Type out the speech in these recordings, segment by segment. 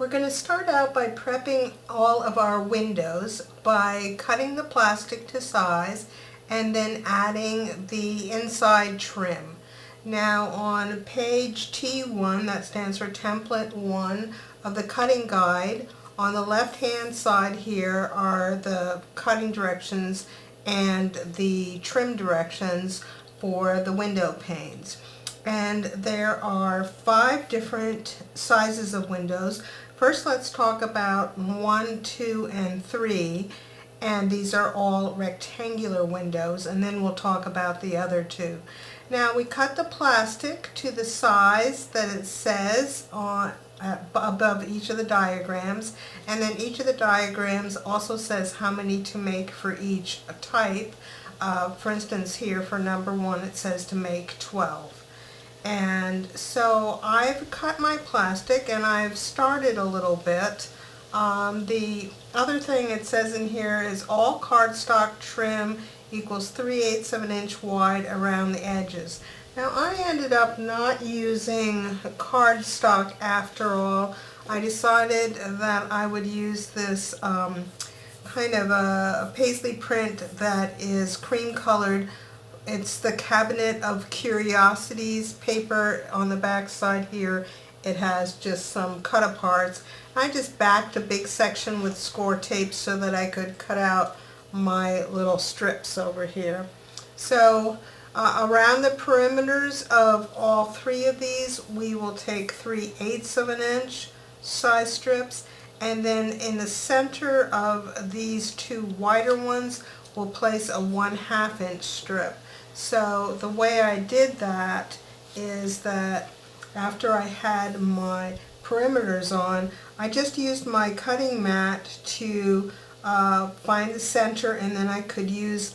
We're going to start out by prepping all of our windows by cutting the plastic to size and then adding the inside trim. Now on page T1, that stands for template 1 of the cutting guide, on the left hand side here are the cutting directions and the trim directions for the window panes. And there are 5 different sizes of windows. First, let's talk about 1, 2, and 3, and these are all rectangular windows, and then we'll talk about the other 2. Now, we cut the plastic to the size that it says on above each of the diagrams, and then each of the diagrams also says how many to make for each type. For instance, here for number 1 it says to make 12. And so I've cut my plastic and I've started a little bit. The other thing it says in here is all cardstock trim equals 3/8 of an inch wide around the edges. Now I ended up not using cardstock after all. I decided that I would use this kind of a paisley print that is cream colored. It's the Cabinet of Curiosities paper. On the back side here it has just some cut aparts. I just backed a big section with score tape so that I could cut out my little strips over here. So around the perimeters of all 3 of these we will take 3/8 of an inch size strips, and then in the center of these 2 wider ones we'll place a 1/2 inch strip. So the way I did that is that after I had my perimeters on, I just used my cutting mat to find the center, and then I could use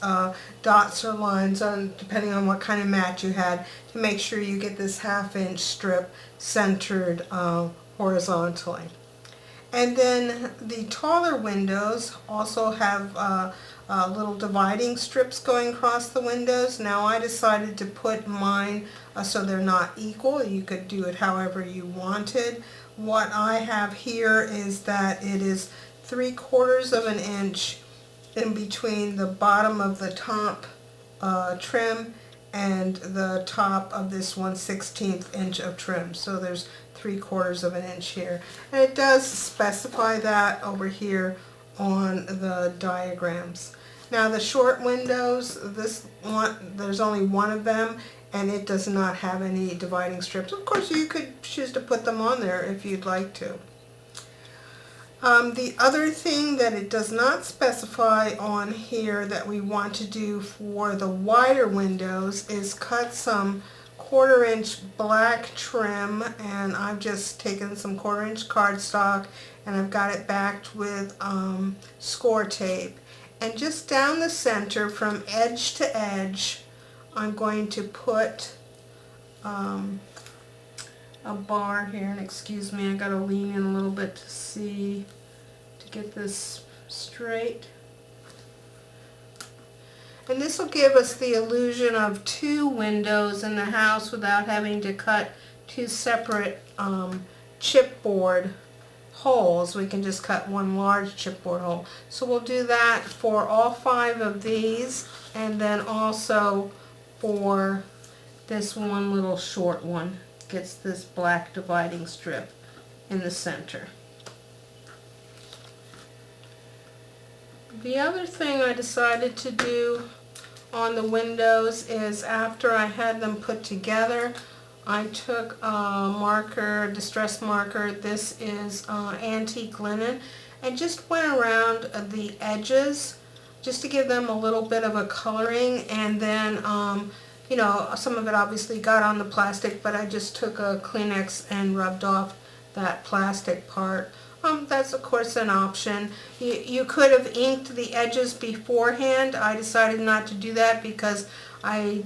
dots or lines on, depending on what kind of mat you had, to make sure you get this 1/2 inch strip centered horizontally. And then the taller windows also have little dividing strips going across the windows. Now I decided to put mine so they're not equal. You could do it however you wanted. What I have here is that it is 3/4 of an inch in between the bottom of the top trim and the top of this 1/16 inch of trim. So there's 3/4 of an inch here, and it does specify that over here on the diagrams. Now the short windows, this one, there's only 1 of them, and it does not have any dividing strips. Of course you could choose to put them on there if you'd like to. The other thing that it does not specify on here that we want to do for the wider windows is cut some 1/4 inch black trim, and I've just taken some 1/4 inch cardstock and I've got it backed with score tape. And just down the center from edge to edge I'm going to put a bar here, and excuse me, I gotta lean in a little bit to see, to get this straight. And this will give us the illusion of 2 windows in the house without having to cut 2 separate chipboard holes. We can just cut 1 large chipboard hole. So we'll do that for all 5 of these, and then also for this one little short one. Gets this black dividing strip in the center. The other thing I decided to do on the windows is, after I had them put together, I took a marker, distress marker, this is antique linen, and just went around the edges just to give them a little bit of a coloring. And then you know, some of it obviously got on the plastic, but I just took a Kleenex and rubbed off that plastic part. That's of course an option. You could have inked the edges beforehand. I decided not to do that because I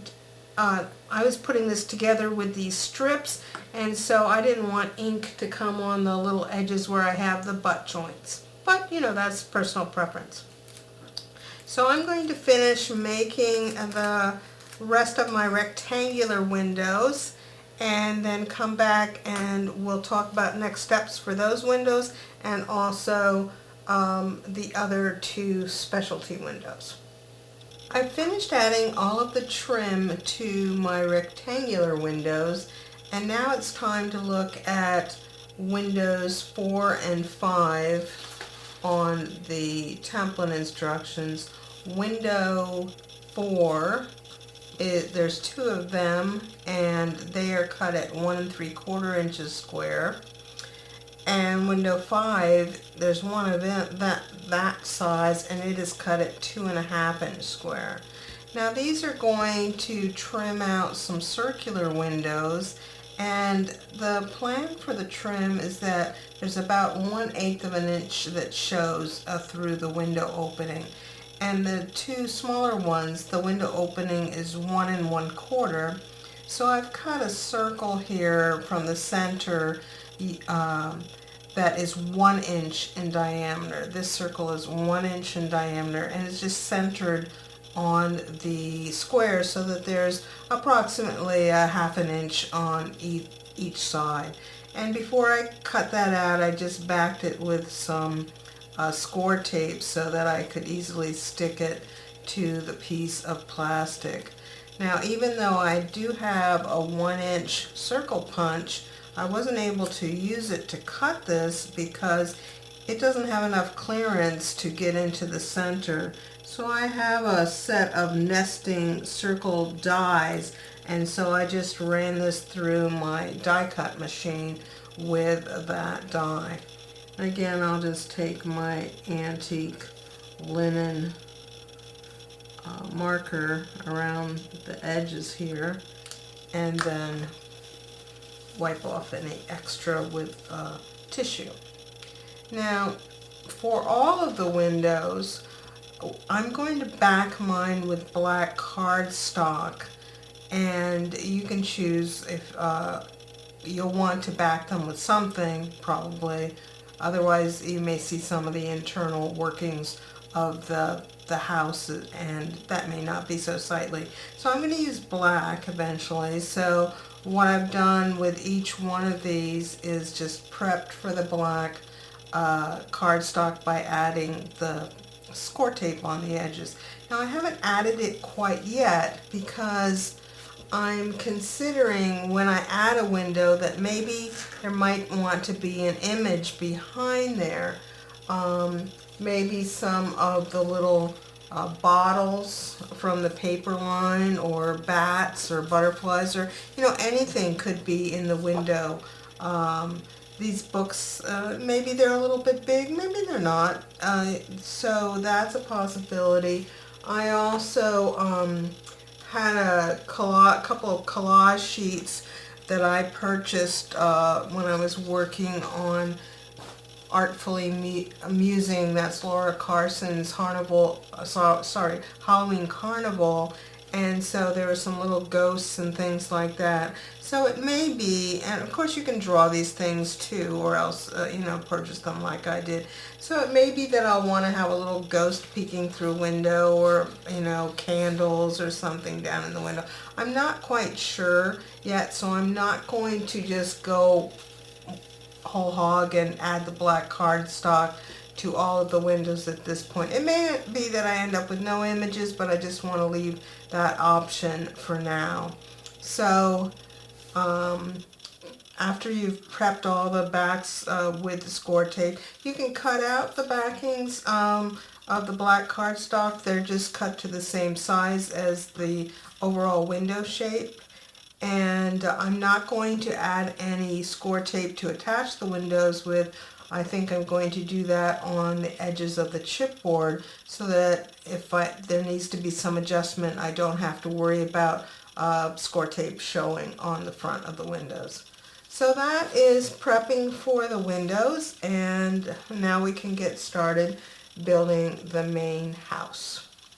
was putting this together with these strips, and so I didn't want ink to come on the little edges where I have the butt joints. But you know, that's personal preference. So I'm going to finish making the rest of my rectangular windows, and then come back and we'll talk about next steps for those windows and also the other two specialty windows. I finished adding all of the trim to my rectangular windows, and now it's time to look at windows 4 and 5 on the template instructions. Window 4, there's 2 of them, and they are cut at 1 3/4 inches square. And window 5, there's one of them that size, and it is cut at 2.5 inch square. Now these are going to trim out some circular windows, and the plan for the trim is that there's about 1/8 of an inch that shows through the window opening. And the 2 smaller ones, the window opening is 1 1/4. So I've cut a circle here from the center that is 1 inch in diameter. This circle is 1 inch in diameter, and it's just centered on the square so that there's approximately a 1/2 inch on each side. And before I cut that out, I just backed it with some score tape so that I could easily stick it to the piece of plastic. Now, even though I do have a 1 inch circle punch, I wasn't able to use it to cut this because it doesn't have enough clearance to get into the center. So I have a set of nesting circle dies, and so I just ran this through my die cut machine with that die. Again, I'll just take my antique linen marker around the edges here and then wipe off any extra with tissue. Now, for all of the windows, I'm going to back mine with black cardstock, and you can choose if you'll want to back them with something, probably. Otherwise, you may see some of the internal workings of the house, and that may not be so sightly. So I'm going to use black eventually. So what I've done with each one of these is just prepped for the black cardstock by adding the score tape on the edges. Now I haven't added it quite yet because I'm considering when I add a window that maybe there might want to be an image behind there. Maybe some of the little bottles from the paper line, or bats or butterflies, or anything could be in the window. These books, maybe they're a little bit big, maybe they're not, so that's a possibility. I also had a couple of collage sheets that I purchased when I was working on Artfully Amusing. That's Laura Carson's Halloween Carnival, and so there were some little ghosts and things like that. So it may be, and of course you can draw these things too, or else purchase them like I did. So it may be that I'll want to have a little ghost peeking through a window, or candles or something down in the window. I'm not quite sure yet, so I'm not going to just go whole hog and add the black cardstock to all of the windows at this point. It may be that I end up with no images, but I just want to leave that option for now. So after you've prepped all the backs with the score tape, you can cut out the backings of the black cardstock. They're just cut to the same size as the overall window shape. And I'm not going to add any score tape to attach the windows with. I think I'm going to do that on the edges of the chipboard, so that if there needs to be some adjustment, I don't have to worry about score tape showing on the front of the windows. So that is prepping for the windows, and now we can get started building the main house.